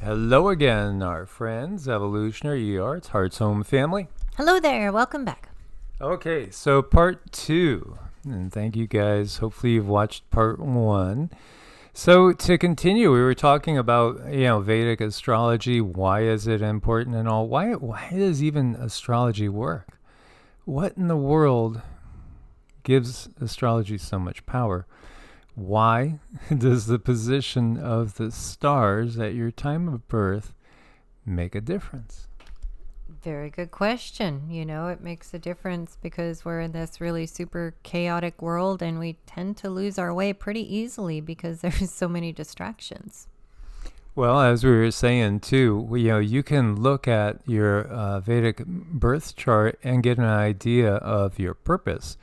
Hello again, our friends, Evolutionary EEARTS, Heart's Home family. Hello there, welcome back. Okay, so part 2, and thank you guys. Hopefully you've watched part 1. So to continue, we were talking about, Vedic astrology. Why is it important and all? Why does even astrology work? What in the world gives astrology so much power? Why does the position of the stars at your time of birth make a difference? Very good question. It makes a difference because we're in this really super chaotic world and we tend to lose our way pretty easily because there's so many distractions. Well, as we were saying too, you can look at your Vedic birth chart and get an idea of your purpose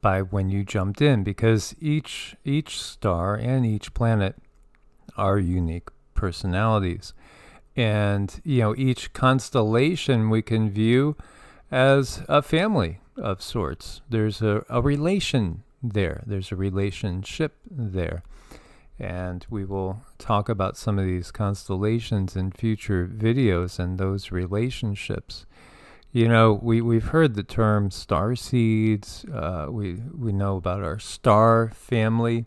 by when you jumped in, because each star and each planet are unique personalities. And, each constellation we can view as a family of sorts. There's a relation there. There's a relationship there. And we will talk about some of these constellations in future videos and those relationships. We've heard the term star seeds. We know about our star family.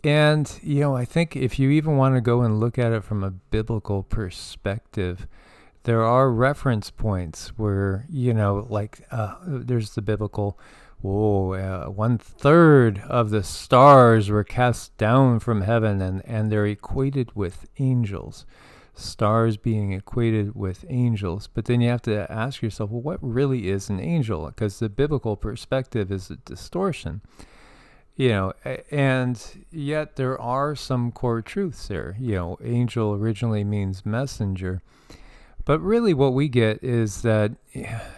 And, I think if you even want to go and look at it from a biblical perspective, there are reference points where, there's the biblical, 1/3 of the stars were cast down from heaven, and they're equated with angels. Stars being equated with angels. But then you have to ask yourself, well, what really is an angel? Because the biblical perspective is a distortion. And yet there are some core truths there. Angel originally means messenger. But really what we get is that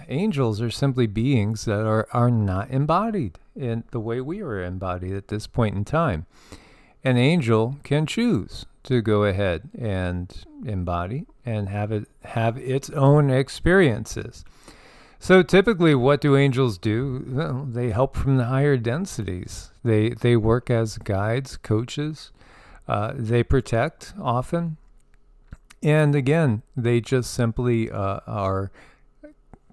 angels are simply beings that are not embodied in the way we are embodied at this point in time. An angel can choose to go ahead and embody and have its own experiences. So typically, what do angels do? Well, they help from the higher densities. They work as guides, coaches. They protect often. And again, they just simply are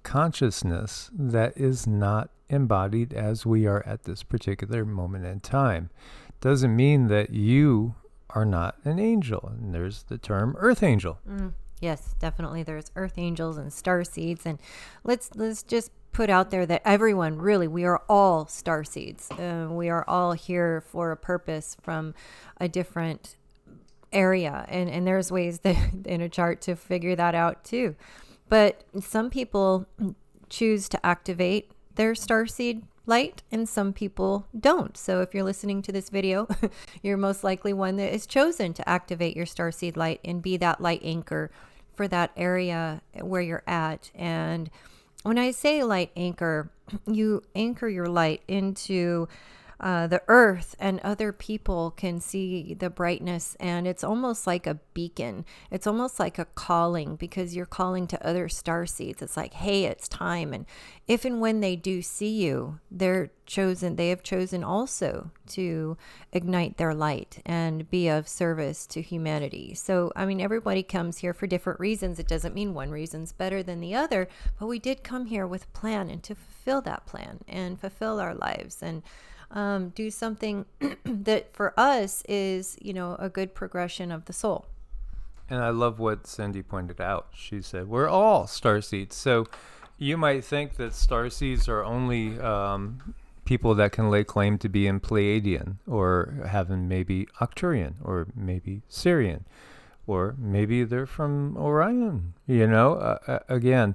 consciousness that is not embodied as we are at this particular moment in time. Doesn't mean that you are not an angel. And there's the term earth angel. Yes, definitely. There's earth angels and star seeds. And let's just put out there that everyone, really, we are all star seeds. We are all here for a purpose from a different area. And there's ways that in a chart to figure that out too. But some people choose to activate their star seed light and some people don't. So if you're listening to this video, you're most likely one that is chosen to activate your starseed light and be that light anchor for that area where you're at. And when I say light anchor, you anchor your light into the earth, and other people can see the brightness, and it's almost like a beacon. It's almost like a calling, because you're calling to other star seeds. It's like, hey, it's time. And if and when they do see you, they have chosen also to ignite their light and be of service to humanity. So, everybody comes here for different reasons. It doesn't mean one reason's better than the other, but we did come here with a plan and to fulfill that plan and fulfill our lives and do something that for us is, a good progression of the soul. And I love what Cindy pointed out. She said, we're all starseeds. So you might think that starseeds are only people that can lay claim to be in Pleiadian, or having maybe Arcturian, or maybe Sirian, or maybe they're from Orion. Again,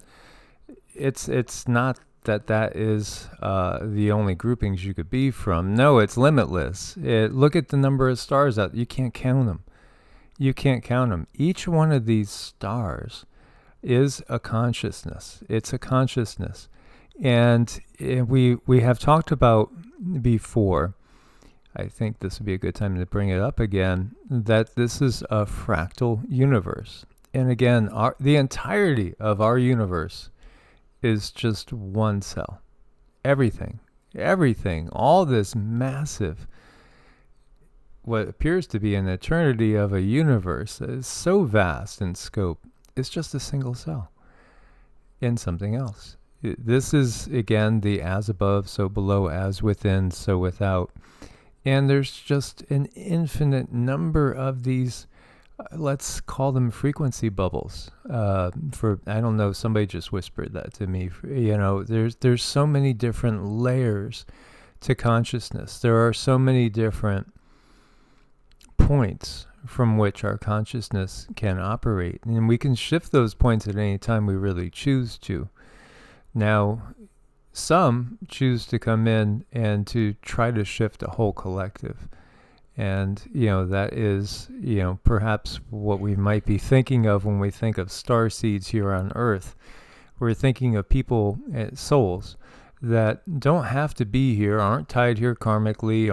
it's not that is the only groupings you could be from. No, it's limitless. Look at the number of stars out. You can't count them. Each one of these stars is a consciousness. It's a consciousness. And we have talked about before, I think this would be a good time to bring it up again, that this is a fractal universe. And again, the entirety of our universe is just one cell. Everything, all this massive what appears to be an eternity of a universe that is so vast in scope is just a single cell in something else. This is, again, the as above, so below, as within, so without. And there's just an infinite number of these, let's call them frequency bubbles. I don't know, somebody just whispered that to me. There's so many different layers to consciousness. There are so many different points from which our consciousness can operate. And we can shift those points at any time we really choose to. Now, some choose to come in and to try to shift a whole collective. And, that is, perhaps what we might be thinking of when we think of star seeds here on Earth. We're thinking of people, souls, that don't have to be here, aren't tied here karmically,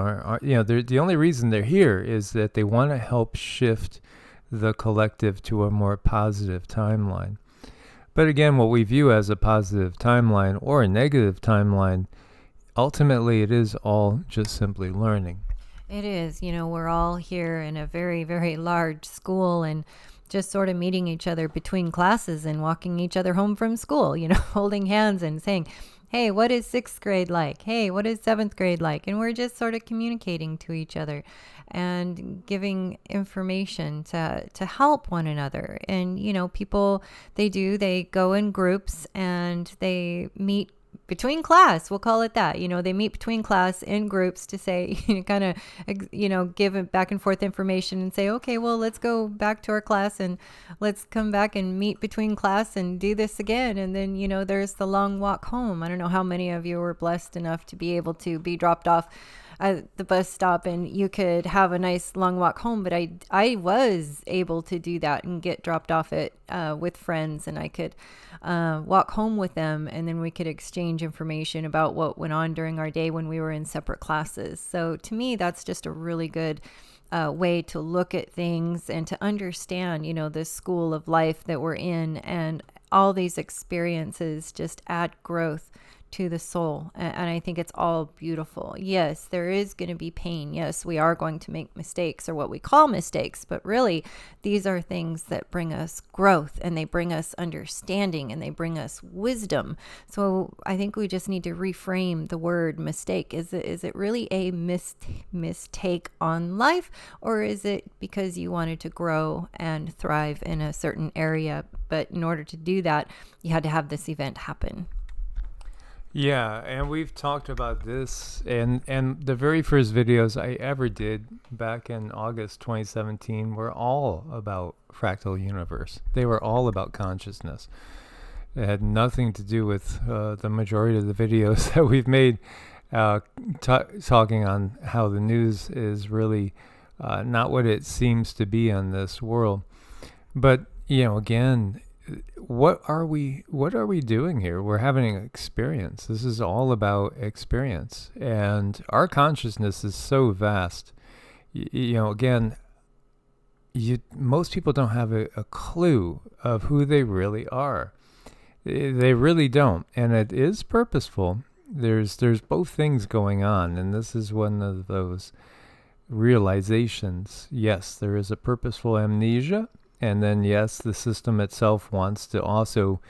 the only reason they're here is that they want to help shift the collective to a more positive timeline. But again, what we view as a positive timeline or a negative timeline, ultimately it is all just simply learning. It is. We're all here in a very, very large school and just sort of meeting each other between classes and walking each other home from school, holding hands and saying, hey, what is 6th grade like? Hey, what is 7th grade like? And we're just sort of communicating to each other and giving information to help one another. And, people, they go in groups and they meet between class, we'll call it that. They meet between class in groups to say, kind of, give back and forth information and say, okay, well, let's go back to our class and let's come back and meet between class and do this again. And then, there's the long walk home. I don't know how many of you were blessed enough to be able to be dropped off at the bus stop and you could have a nice long walk home. But I was able to do that and get dropped off with friends, and I could walk home with them, and then we could exchange information about what went on during our day when we were in separate classes. So to me, that's just a really good way to look at things and to understand, this school of life that we're in, and all these experiences just add growth to the soul. And I think it's all beautiful. Yes, there is going to be pain. Yes, we are going to make mistakes, or what we call mistakes, but really these are things that bring us growth, and they bring us understanding, and they bring us wisdom. So I think we just need to reframe the word mistake. Is it really a mistake on life, or is it because you wanted to grow and thrive in a certain area, but in order to do that, you had to have this event happen? Yeah, and we've talked about this, and the very first videos I ever did back in August 2017 were all about fractal universe. They were all about consciousness. It had nothing to do with the majority of the videos that we've made talking on how the news is really not what it seems to be on this world. But, again, what are we doing here? We're having an experience. This is all about experience, and our consciousness is so vast. Again, most people don't have a clue of who they really are. They really don't, and it is purposeful. There's both things going on, and this is one of those realizations. Yes, there is a purposeful amnesia. And then, yes, the system itself wants to also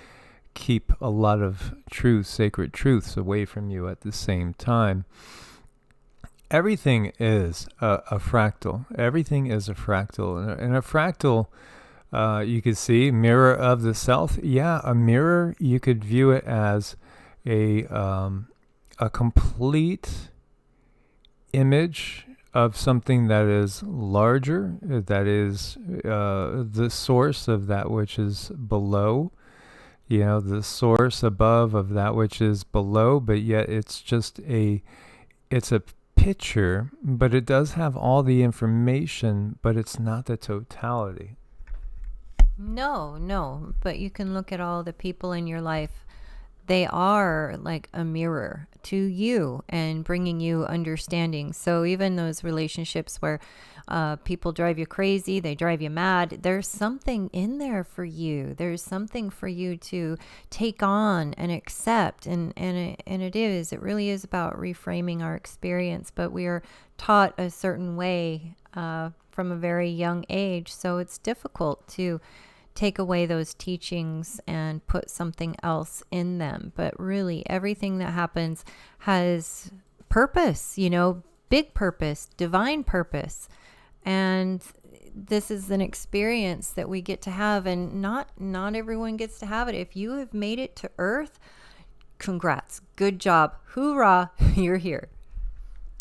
keep a lot of truths, sacred truths, away from you at the same time. Everything is a fractal. Everything is a fractal. And a fractal, you could see, mirror of the self. Yeah, a mirror, you could view it as a complete image of something that is larger, that is the source of that which is below, the source above of that which is below, but yet it's a picture, but it does have all the information, but it's not the totality. No, but you can look at all the people in your life. They are like a mirror to you and bringing you understanding. So even those relationships where people drive you crazy, they drive you mad, there's something in there for you. There's something for you to take on and accept. And it really is about reframing our experience. But we are taught a certain way from a very young age. So it's difficult to take away those teachings and put something else in them. But really, everything that happens has purpose, big purpose, divine purpose. And this is an experience that we get to have, and not everyone gets to have it. If you have made it to Earth, congrats, good job, hoorah, you're here.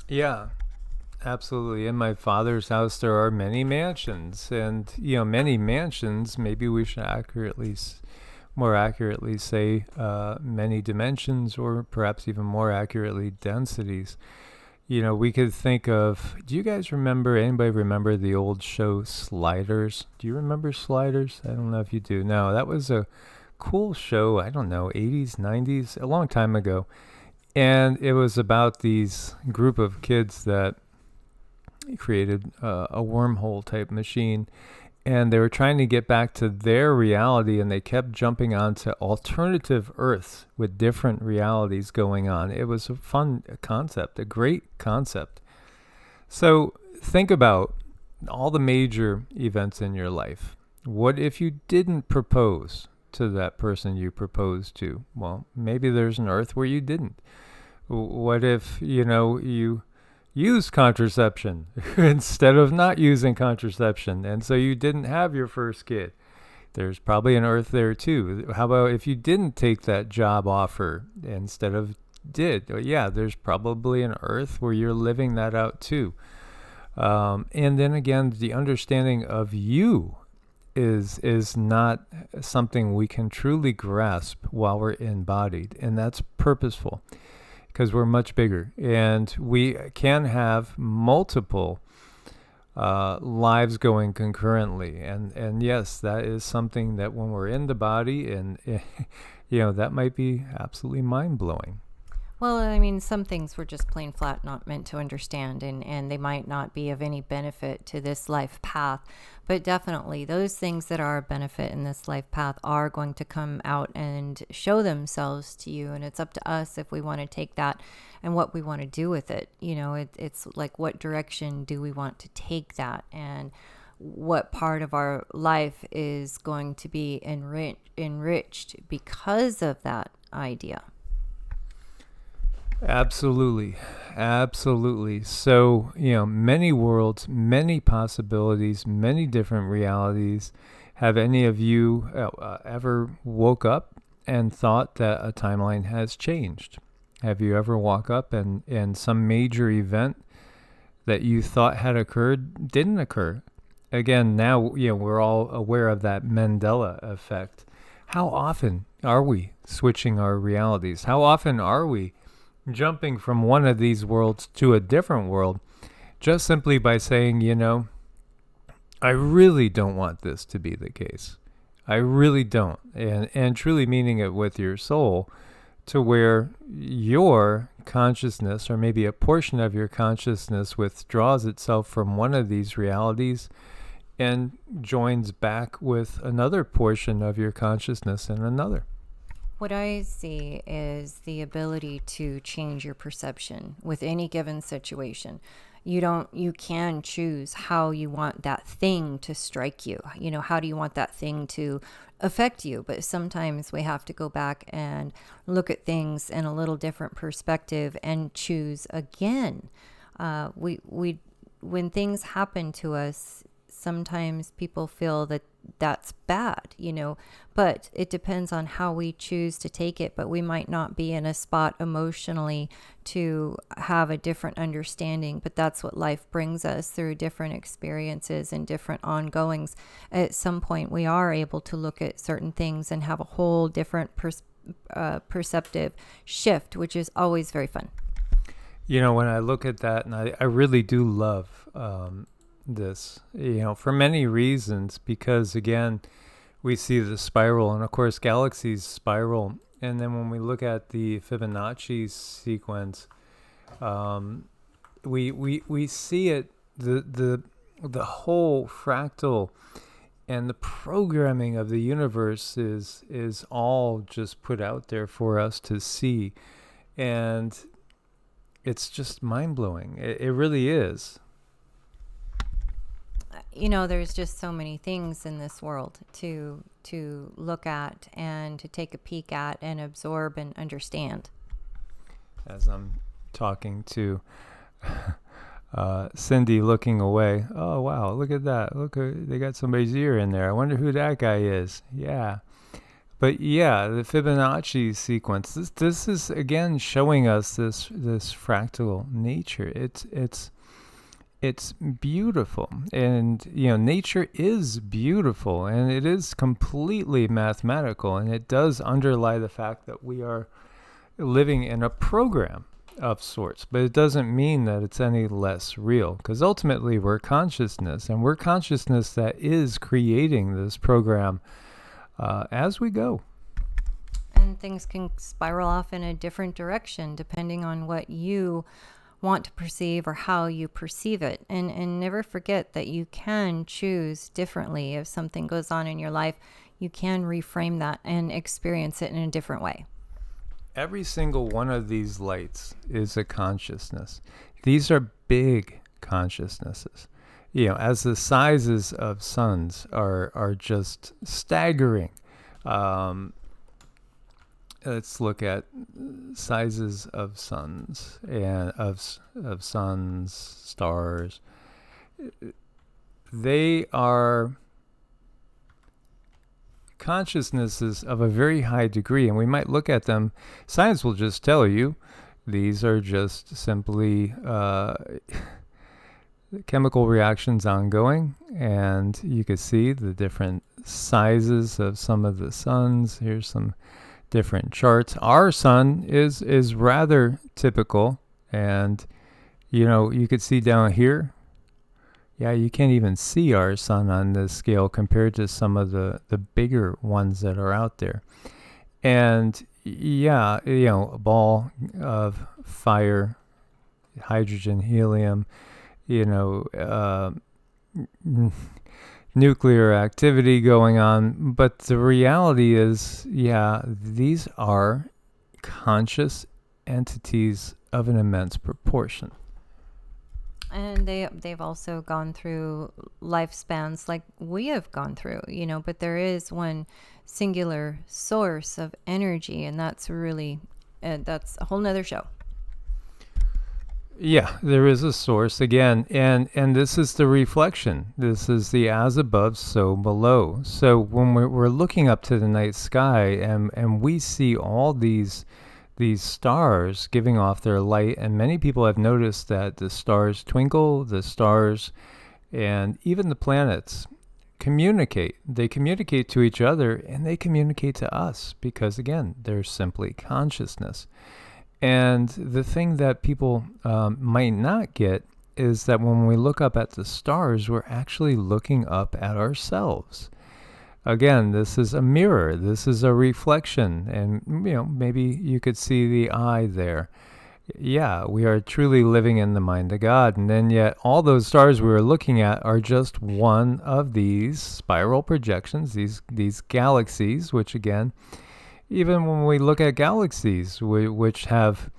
Yeah, absolutely. In my father's house, there are many mansions, and many mansions. Maybe we should more accurately say many dimensions, or perhaps even more accurately, densities. We could think of, anybody remember the old show Sliders? Do you remember Sliders? I don't know if you do. No, that was a cool show, I don't know, 80s, 90s, a long time ago. And it was about these group of kids that created a wormhole type machine. And they were trying to get back to their reality, and they kept jumping onto alternative Earths with different realities going on. It was a fun concept, a great concept. So think about all the major events in your life. What if you didn't propose to that person you proposed to? Well, maybe there's an Earth where you didn't. What if, you use contraception instead of not using contraception, and so you didn't have your first kid? There's probably an Earth there too. How about if you didn't take that job offer instead of did? Yeah, there's probably an Earth where you're living that out too. And then again, the understanding of you is not something we can truly grasp while we're embodied, and that's purposeful, because we're much bigger, and we can have multiple lives going concurrently. And yes, that is something that when we're in the body, and that might be absolutely mind-blowing. Well, I mean, some things we're just plain flat not meant to understand, and they might not be of any benefit to this life path. But definitely, those things that are a benefit in this life path are going to come out and show themselves to you. And it's up to us if we want to take that and what we want to do with it. It's like, what direction do we want to take that? And what part of our life is going to be enriched because of that idea? Absolutely. So, many worlds, many possibilities, many different realities. Have any of you ever woke up and thought that a timeline has changed? Have you ever woke up and some major event that you thought had occurred didn't occur? Again, now, we're all aware of that Mandela effect. How often are we switching our realities? How often are we jumping from one of these worlds to a different world just simply by saying, I really don't want this to be the case. I really don't. And truly meaning it with your soul, to where your consciousness, or maybe a portion of your consciousness, withdraws itself from one of these realities and joins back with another portion of your consciousness in another. What I see is the ability to change your perception with any given situation. You can choose how you want that thing to strike you. How do you want that thing to affect you? But sometimes we have to go back and look at things in a little different perspective and choose again. When things happen to us, sometimes people feel that that's bad, but it depends on how we choose to take it. But we might not be in a spot emotionally to have a different understanding, but that's what life brings us through different experiences and different ongoings. At some point, we are able to look at certain things and have a whole different perceptive shift, which is always very fun. When I look at that, and I really do love this, for many reasons, because again, we see the spiral, and of course galaxies spiral, and then when we look at the Fibonacci sequence, we see it, the whole fractal and the programming of the universe is all just put out there for us to see, and it's just mind-blowing. It really is. there's just so many things in this world to look at and to take a peek at and absorb and understand. As I'm talking to Cindy, looking away. Oh wow, look at that! Look, they got somebody's ear in there. I wonder who that guy is. Yeah, but yeah, the Fibonacci sequence. This is again showing us this fractal nature. It's beautiful, and nature is beautiful, and it is completely mathematical, and it does underlie the fact that we are living in a program of sorts, but it doesn't mean that it's any less real, because ultimately we're consciousness, and we're consciousness that is creating this program as we go. And things can spiral off in a different direction depending on what you want to perceive or how you perceive it. And never forget that you can choose differently. If something goes on in your life, you can reframe that and experience it in a different way. Every single one of these lights is a consciousness. These are big consciousnesses. As the sizes of suns are just staggering. Let's look at sizes of suns and of suns, stars. They are consciousnesses of a very high degree, and we might look at them. Science will just tell you these are just simply chemical reactions ongoing, and you can see the different sizes of some of the suns. Here's some different charts. Our sun is rather typical, and you could see down here. Yeah, you can't even see our sun on this scale compared to some of the bigger ones that are out there. And yeah, a ball of fire, hydrogen, helium, nuclear activity going on. But the reality is, these are conscious entities of an immense proportion. And they've also gone through lifespans like we have gone through, but there is one singular source of energy, and that's really, that's a whole nother show. Yeah, there is a source again, and this is the reflection. This is the as above, so below. So when we're looking up to the night sky, and we see all these stars giving off their light, and many people have noticed that the stars twinkle, the stars and even the planets communicate. They communicate to each other, and they communicate to us because, again, they're simply consciousness. And the thing that people might not get is that when we look up at the stars, we're actually looking up at ourselves. Again, this is a mirror. This is a reflection. And, maybe you could see the eye there. Yeah, we are truly living in the mind of God. And then yet all those stars we were looking at are just one of these spiral projections, these galaxies, which again, even when we look at galaxies, which have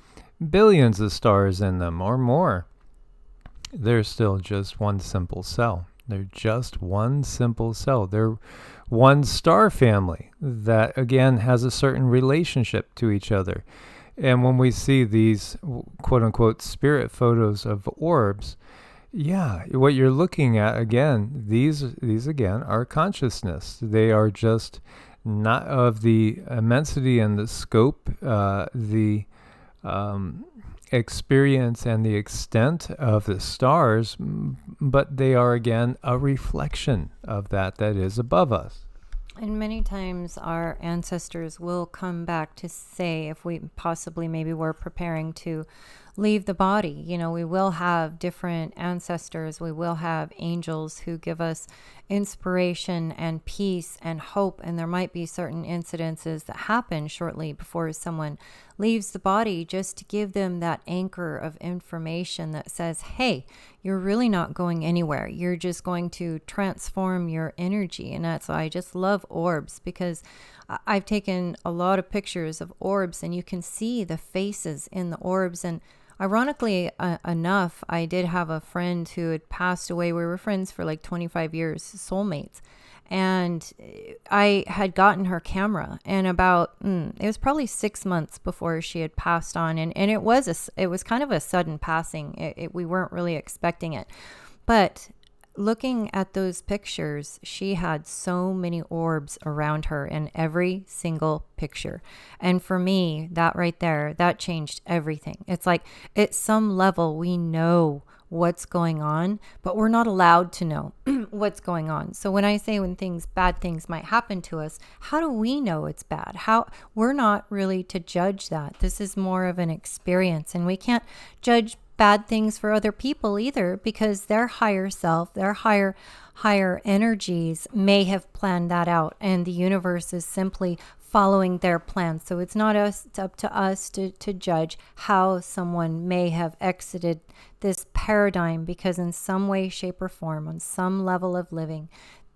billions of stars in them or more, they're still just one simple cell. They're just one simple cell. They're one star family that, again, has a certain relationship to each other. And when we see these quote-unquote spirit photos of orbs, what you're looking at, again, these again are consciousness. They are just not of the immensity and the scope, the experience and the extent of the stars, but they are again a reflection of that is above us. And many times our ancestors will come back to say, if we possibly maybe we're preparing to leave the body, we will have different ancestors. We will have angels who give us inspiration and peace and hope. And there might be certain incidences that happen shortly before someone leaves the body, just to give them that anchor of information that says, hey, you're really not going anywhere. You're just going to transform your energy. And that's why I just love orbs, because I've taken a lot of pictures of orbs, and you can see the faces in the orbs. And ironically enough, I did have a friend who had passed away. We were friends for like 25 years, soulmates. And I had gotten her camera, and about it was probably 6 months before she had passed on, and it was kind of a sudden passing. We weren't really expecting it, but looking at those pictures, she had so many orbs around her in every single picture. And for me, that right there, that changed everything. It's like at some level, we know what's going on, but we're not allowed to know what's going on. So when I say when bad things might happen to us, how do we know it's bad? We're not really to judge that. This is more of an experience, and we can't judge bad things for other people either, because their higher self, their higher energies may have planned that out, and the universe is simply following their plan. So it's not up to us to judge how someone may have exited this paradigm, because in some way, shape, or form, on some level of living,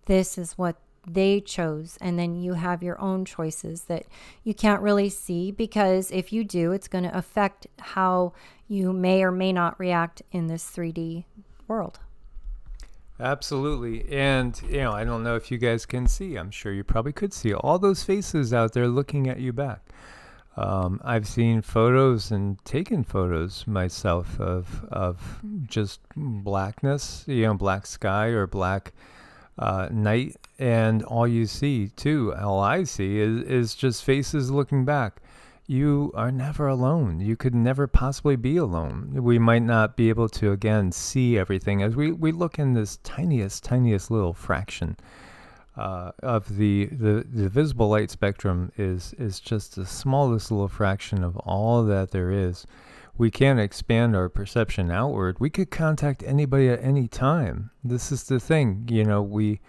this is what they chose. And then you have your own choices that you can't really see, because if you do, it's going to affect how you may or may not react in this 3D world. Absolutely. And, I don't know if you guys can see. I'm sure you probably could see all those faces out there looking at you back. I've seen photos and taken photos myself of just blackness, black sky or black night. And all you see, too, all I see is just faces looking back. You are never alone. You could never possibly be alone. We might not be able to, again, see everything as we look in this tiniest little fraction of the visible light spectrum is just the smallest little fraction of all that there is. We can't expand our perception outward. We could contact anybody at any time. This is the thing, we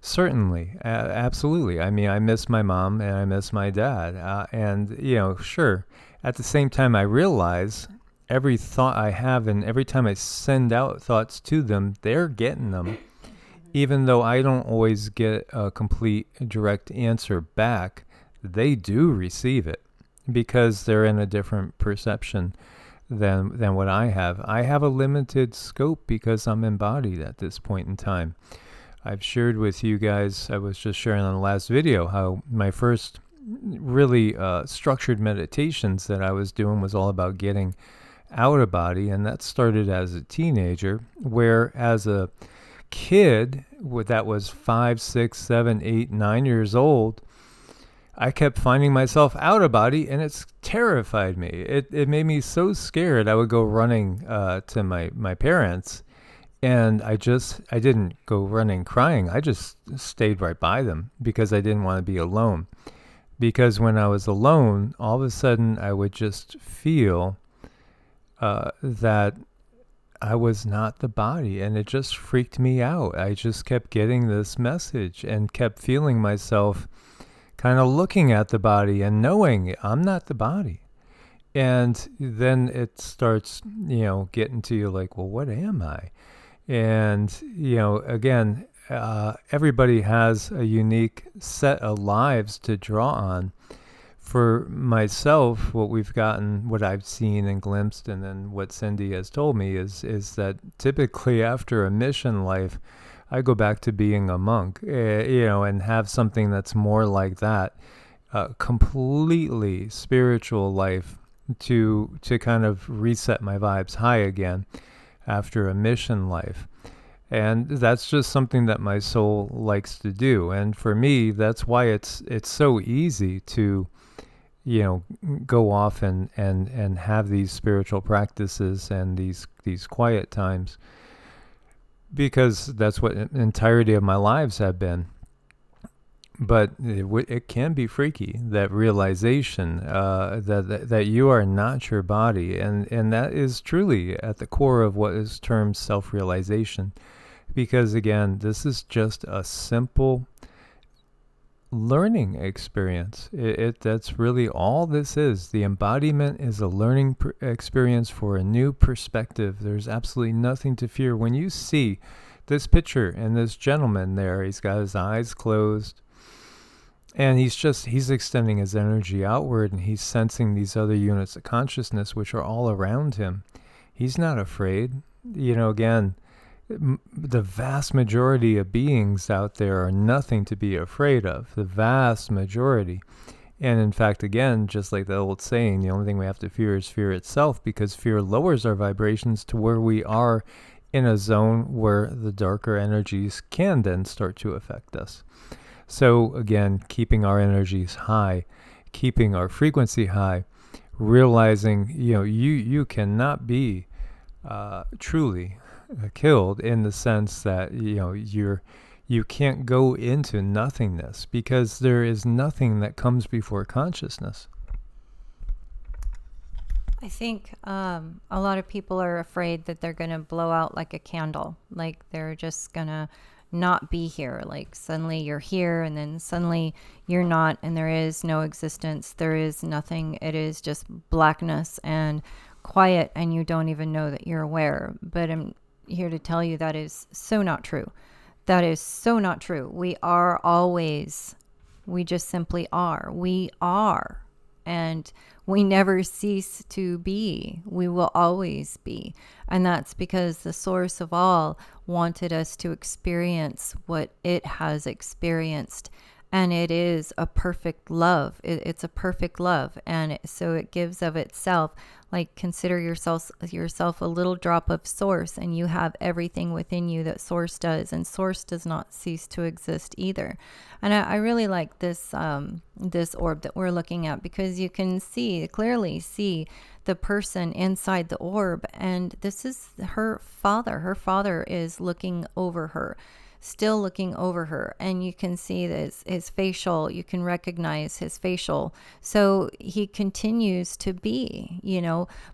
certainly, absolutely. I mean, I miss my mom and I miss my dad. And, sure, at the same time, I realize every thought I have and every time I send out thoughts to them, they're getting them. Even though I don't always get a complete direct answer back, they do receive it because they're in a different perception than what I have. I have a limited scope because I'm embodied at this point in time. I've shared with you guys, I was just sharing on the last video, how my first really structured meditations that I was doing was all about getting out of body, and that started as a teenager, where as a kid that was 5, 6, 7, 8, 9 years old, I kept finding myself out of body, and it's terrified me. It made me so scared. I would go running to my parents, and I didn't go running crying. I just stayed right by them because I didn't want to be alone. Because when I was alone, all of a sudden I would just feel that I was not the body, and it just freaked me out. I just kept getting this message and kept feeling myself kind of looking at the body and knowing I'm not the body. And then it starts, getting to you like, well, what am I? And, again, everybody has a unique set of lives to draw on. For myself, what I've seen and glimpsed, and then what Cindy has told me is that typically after a mission life, I go back to being a monk, and have something that's more like that, completely spiritual life to kind of reset my vibes high again after a mission life. And that's just something that my soul likes to do. And for me, that's why it's so easy to, go off and have these spiritual practices and these quiet times, because that's what the entirety of my lives have been. But it can be freaky, that realization that you are not your body. And that is truly at the core of what is termed self-realization. Because again, this is just a simple learning experience. That's really all this is. The embodiment is a learning experience for a new perspective. There's absolutely nothing to fear. When you see this picture and this gentleman there, he's got his eyes closed, And he's extending his energy outward, and he's sensing these other units of consciousness, which are all around him. He's not afraid. Again, the vast majority of beings out there are nothing to be afraid of. The vast majority. And in fact, again, just like the old saying, the only thing we have to fear is fear itself, because fear lowers our vibrations to where we are in a zone where the darker energies can then start to affect us. So again, keeping our energies high, keeping our frequency high, realizing, you cannot be truly killed, in the sense that, you can't go into nothingness, because there is nothing that comes before consciousness. I think a lot of people are afraid that they're going to blow out like a candle, like they're just going to not be here. Like suddenly you're here and then suddenly you're not, and there is no existence. There is nothing. It is just blackness and quiet, and you don't even know that you're aware. But I'm here to tell you that is so not true. That is so not true. We are always, we just simply are. We are. And we never cease to be. We will always be. And that's because the source of all wanted us to experience what it has experienced. And it is a perfect love. It's a perfect love. And so it gives of itself. Like, consider yourself a little drop of source, and you have everything within you that source does. And source does not cease to exist either. And I really like this this orb that we're looking at, because you can clearly see the person inside the orb. And this is her father. Her father is looking over her. Still looking over her, and you can see this, his facial, you can recognize his facial. So he continues to be,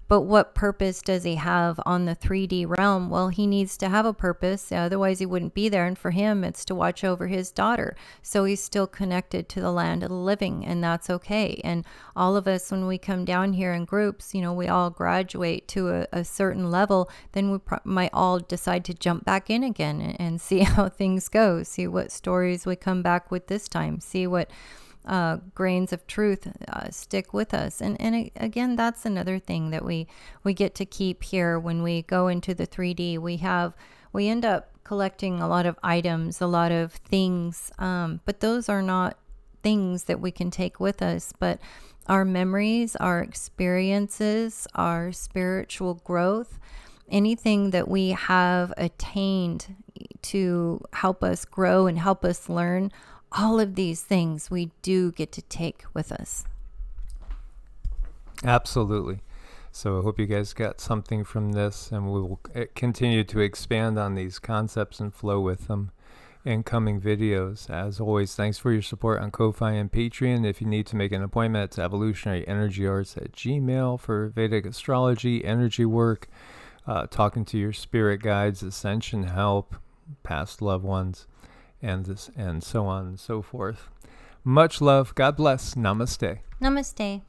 but what purpose does he have on the 3D realm? Well, he needs to have a purpose, otherwise he wouldn't be there. And for him, it's to watch over his daughter. So he's still connected to the land of the living, and that's okay. And all of us, when we come down here in groups, we all graduate to a certain level, then we might all decide to jump back in again and see how things go, see what stories we come back with this time, see what grains of truth stick with us. And again, that's another thing that we get to keep here when we go into the 3D. We end up collecting a lot of items, a lot of things, but those are not things that we can take with us. But our memories, our experiences, our spiritual growth, anything that we have attained to help us grow and help us learn, all of these things we do get to take with us. Absolutely. So I hope you guys got something from this, and we will continue to expand on these concepts and flow with them in coming videos. As always, thanks for your support on Ko-Fi and Patreon. If you need to make an appointment, it's evolutionaryenergyarts@gmail.com for Vedic astrology, energy work, talking to your spirit guides, ascension help, past loved ones, and so on and so forth. Much love. God bless. Namaste. Namaste.